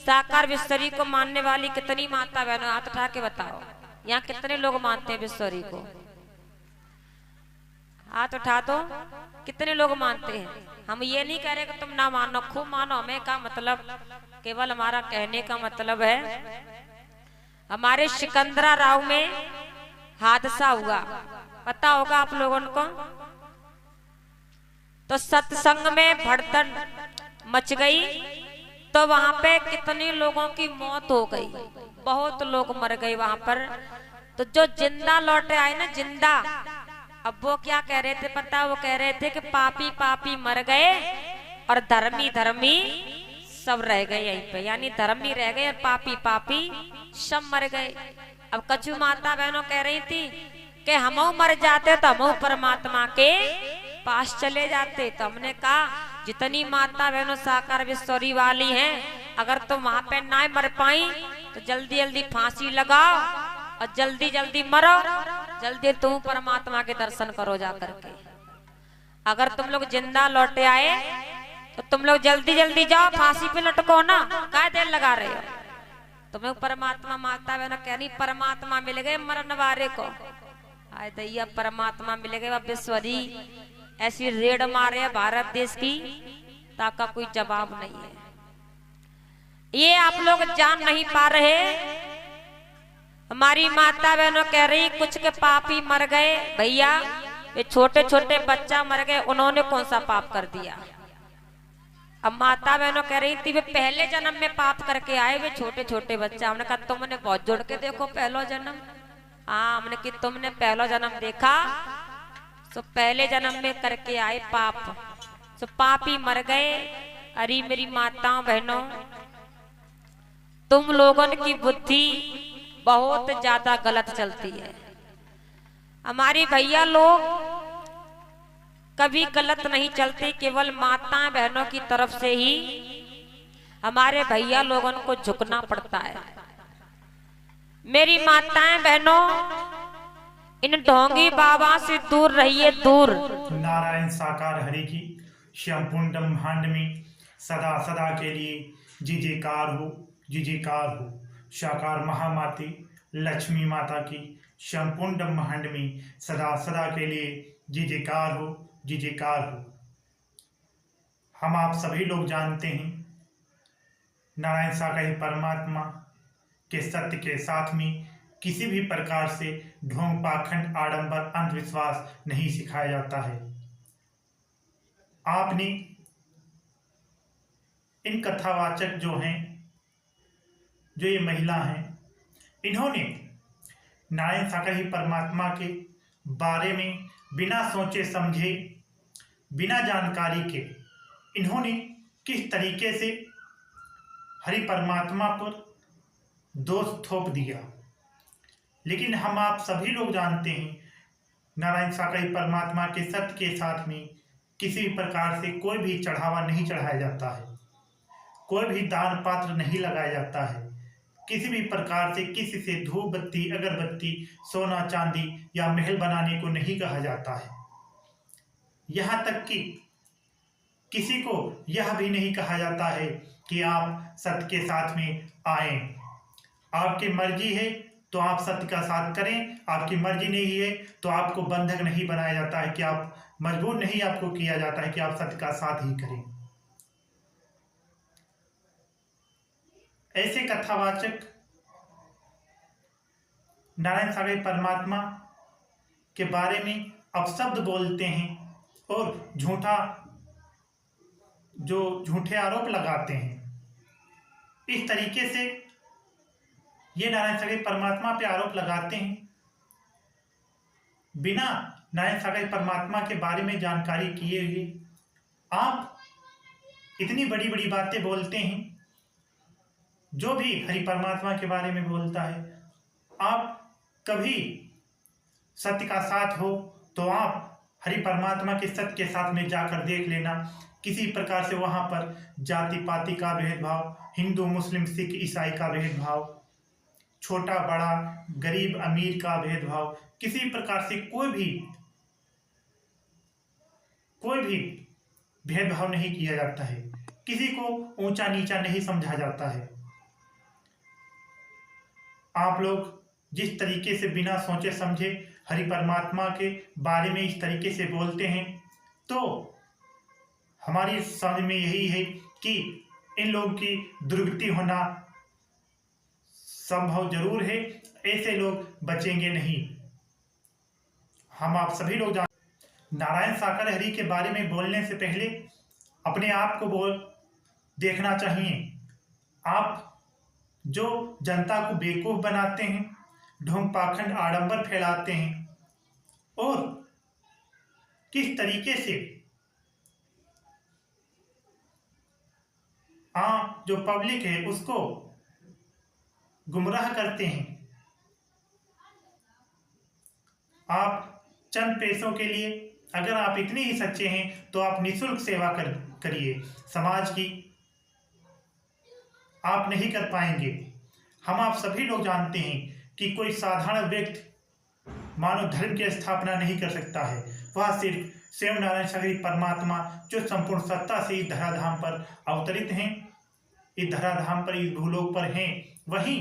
साकार विश्वरी को मानने वाली कितनी माता बहनों, हाथ उठा के बताओ। यहाँ कितने लोग मानते हैं विश्वरी को? हाथ उठा दो। कितने लोग मानते हैं? हम ये नहीं कह रहे कि तुम ना मानो, खूब मानो। हमें का मतलब, केवल हमारा कहने का मतलब है, हमारे सिकंदरा राव में हादसा हुआ, पता होगा आप लोगों को। तो सत्संग में भड़दड़ मच गई, तो वहां पे कितने लोगों की मौत हो गई, बहुत लोग मर गए वहां पर। तो जो जिंदा लौटे आए ना, जिंदा, अब वो क्या कह रहे थे पता? वो कह रहे थे कि पापी पापी मर गए और धर्मी धर्मी सब रह गए यहीं पे, यानी धर्मी रह गए और पापी पापी सब मर गए। अब कछु माता बहनों कह रही थी कि हम मर जाते तो हम परमात्मा के पास चले जाते। तो हमने कहा जितनी माता बहनों साकार विश्वरी वाली हैं, अगर तुम वहां पे ना मर पाई तो जल्दी जल्दी फांसी लगाओ और जल्दी जल्दी मरो, जल्दी तुम परमात्मा के दर्शन करो जा करके। अगर तुम लोग जिंदा लौटे आए तो तुम लोग जल्दी जल्दी जाओ, फांसी पे लटको ना, क्या देर लगा रहे हो? तुम्हें परमात्मा माता बहनों कहनी परमात्मा मिल गए मरण वाले को। आए दैया परमात्मा मिल गए। विश्वरी ऐसी रेड मारे है भारत देश की, ताका कोई जवाब नहीं है। ये आप लोग जान नहीं पा रहे। हमारी माता बहनों कह रही कुछ के पापी मर गए। भैया ये छोटे छोटे बच्चा मर गए, उन्होंने कौन सा पाप कर दिया? अब माता बहनों कह रही थी वे पहले जन्म में पाप करके आए, वे छोटे छोटे बच्चा। हमने कहा तुमने बहुत जोड़ के देखो पहला जन्म। हाँ, हमने कि तुमने पहला जन्म देखा तो पहले जन्म में करके आए पाप, तो पापी मर गए। अरे मेरी माताओं बहनों, तुम लोगों की बुद्धि बहुत ज्यादा गलत चलती है। हमारी भैया लोग कभी गलत नहीं चलते, केवल माताएं बहनों की तरफ से ही हमारे भैया लोगों को झुकना पड़ता है। मेरी माताएं बहनों, इन ढोंगी बाबा से दूर रहिए, दूर। नारायण साकार हरि की संपूर्ण ब्रह्मांड में सदा सदा के लिए जी जयकार हो, जी जयकार हो। साकार महामाती लक्ष्मी माता की संपूर्ण ब्रह्मांड में सदा सदा के लिए जी जयकार हो, जी जयकार हो। हम आप सभी लोग जानते हैं नारायण साकार परमात्मा के सत्य के साथ में किसी भी प्रकार से ढोंग पाखंड आडंबर अंधविश्वास नहीं सिखाया जाता है। आपने इन कथावाचक जो हैं, जो ये महिला हैं, इन्होंने नारायण साकार परमात्मा के बारे में बिना सोचे समझे, बिना जानकारी के इन्होंने किस तरीके से हरि परमात्मा पर दोष थोप दिया। लेकिन हम आप सभी लोग जानते हैं नारायण साकार परमात्मा के सत्य के साथ में किसी भी प्रकार से कोई भी चढ़ावा नहीं चढ़ाया जाता है, कोई भी दान पात्र नहीं लगाया जाता है। किसी भी प्रकार से किसी से धूप बत्ती, अगरबत्ती, सोना चांदी या महल बनाने को नहीं कहा जाता है। यहाँ तक कि किसी को यह भी नहीं कहा जाता है कि आप सत्य के साथ में आए। आपकी मर्जी है तो आप सत्य का साथ करें, आपकी मर्जी नहीं है तो आपको बंधक नहीं बनाया जाता है, कि आप मजबूर नहीं आपको किया जाता है कि आप सत्य का साथ ही करें। ऐसे कथावाचक नारायण साकार परमात्मा के बारे में अपशब्द बोलते हैं और झूठे आरोप लगाते हैं। इस तरीके से ये नारायण साकार परमात्मा पे आरोप लगाते हैं बिना नारायण साकार परमात्मा के बारे में जानकारी किए हुए। आप इतनी बड़ी बड़ी बातें बोलते हैं। जो भी हरि परमात्मा के बारे में बोलता है, आप कभी सत्य का साथ हो तो आप हरि परमात्मा के सत्य के साथ में जाकर देख लेना। किसी प्रकार से वहां पर जाति पाति का भेदभाव, हिंदू मुस्लिम सिख ईसाई का भेदभाव, छोटा बड़ा गरीब अमीर का भेदभाव, किसी प्रकार से कोई भी भेदभाव नहीं किया जाता है। किसी को ऊंचा नीचा नहीं समझा जाता है। आप लोग जिस तरीके से बिना सोचे समझे हरि परमात्मा के बारे में इस तरीके से बोलते हैं, तो हमारी समझ में यही है कि इन लोगों की दुर्गति होना संभव जरूर है। ऐसे लोग बचेंगे नहीं। हम आप सभी लोग नारायण साकार हरि के बारे में बोलने से पहले अपने आप को देखना चाहिए। आप जो जनता को बेवकूफ बनाते हैं, ढोंग पाखंड आडंबर फैलाते हैं और किस तरीके से जो पब्लिक है उसको गुमराह करते हैं। आप चंद पैसों के लिए अगर आप इतने ही सच्चे हैं तो आप निःशुल्क सेवा करिए समाज की। आप नहीं कर पाएंगे। हम आप सभी लोग जानते हैं कि कोई साधारण व्यक्ति मानव धर्म की स्थापना नहीं कर सकता है। वह सिर्फ स्वयं नारायण सागर परमात्मा जो संपूर्ण सत्ता से इस धराधाम पर अवतरित हैं, इस धराधाम पर, इस भूलोक पर हैं, वही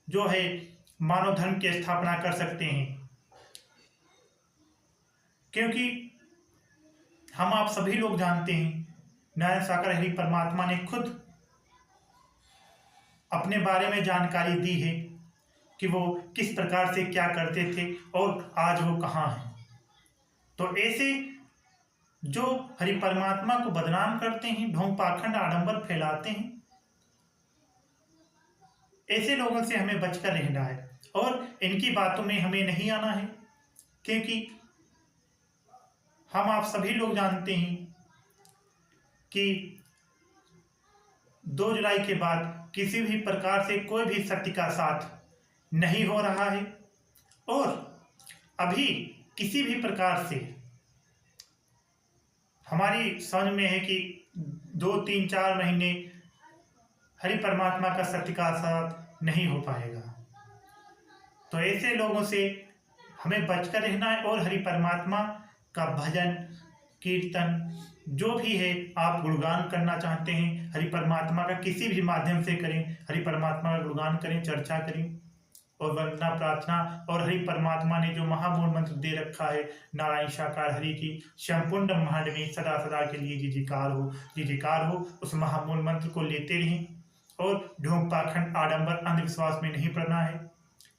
जो है मानव धर्म की स्थापना कर सकते हैं। क्योंकि हम आप सभी लोग जानते हैं नारायण साकार हरि परमात्मा ने खुद अपने बारे में जानकारी दी है कि वो किस प्रकार से क्या करते थे और आज वो कहाँ हैं। तो ऐसे जो हरि परमात्मा को बदनाम करते हैं, ढोंग पाखंड आडंबर फैलाते हैं, ऐसे लोगों से हमें बचकर रहना है और इनकी बातों में हमें नहीं आना है। क्योंकि हम आप सभी लोग जानते हैं कि 2 जुलाई के बाद किसी भी प्रकार से कोई भी शक्ति का साथ नहीं हो रहा है और अभी किसी भी प्रकार से हमारी समझ में है कि 2, 3, 4 महीने हरि परमात्मा का शक्ति का साथ नहीं हो पाएगा। तो ऐसे लोगों से हमें बचकर रहना है और हरि परमात्मा का भजन कीर्तन जो भी है आप गुणगान करना चाहते हैं, हरि परमात्मा का किसी भी माध्यम से करें, हरि परमात्मा का गुणगान करें, चर्चा करें और वंदना प्रार्थना। और हरि परमात्मा ने जो महामूल मंत्र दे रखा है नारायण साकार हरि की संपूर्ण ब्रह्मांड में सदा सदा के लिए जी जिकार हो, उस महामूल मंत्र को लेते रहें और ढोंग पाखंड आडंबर अंधविश्वास में नहीं पड़ना है।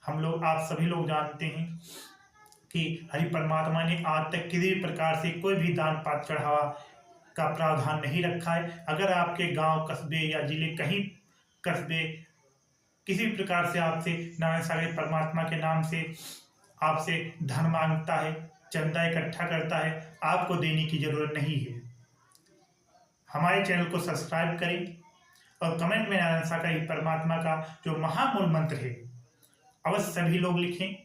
हम लोग आप सभी लोग जानते हैं कि हरि परमात्मा ने आज तक किसी भी प्रकार से कोई भी दान पात्र चढ़ावा का प्रावधान नहीं रखा है। अगर आपके गांव, कस्बे या जिले, कहीं कस्बे किसी प्रकार से आपसे नारायण सागर परमात्मा के नाम से आपसे धन मांगता है, चंदा इकट्ठा करता है, आपको देने की जरूरत नहीं है। हमारे चैनल को सब्सक्राइब करें और कमेंट में नारायण सागर परमात्मा का जो महामूल मंत्र है अवश्य सभी लोग लिखें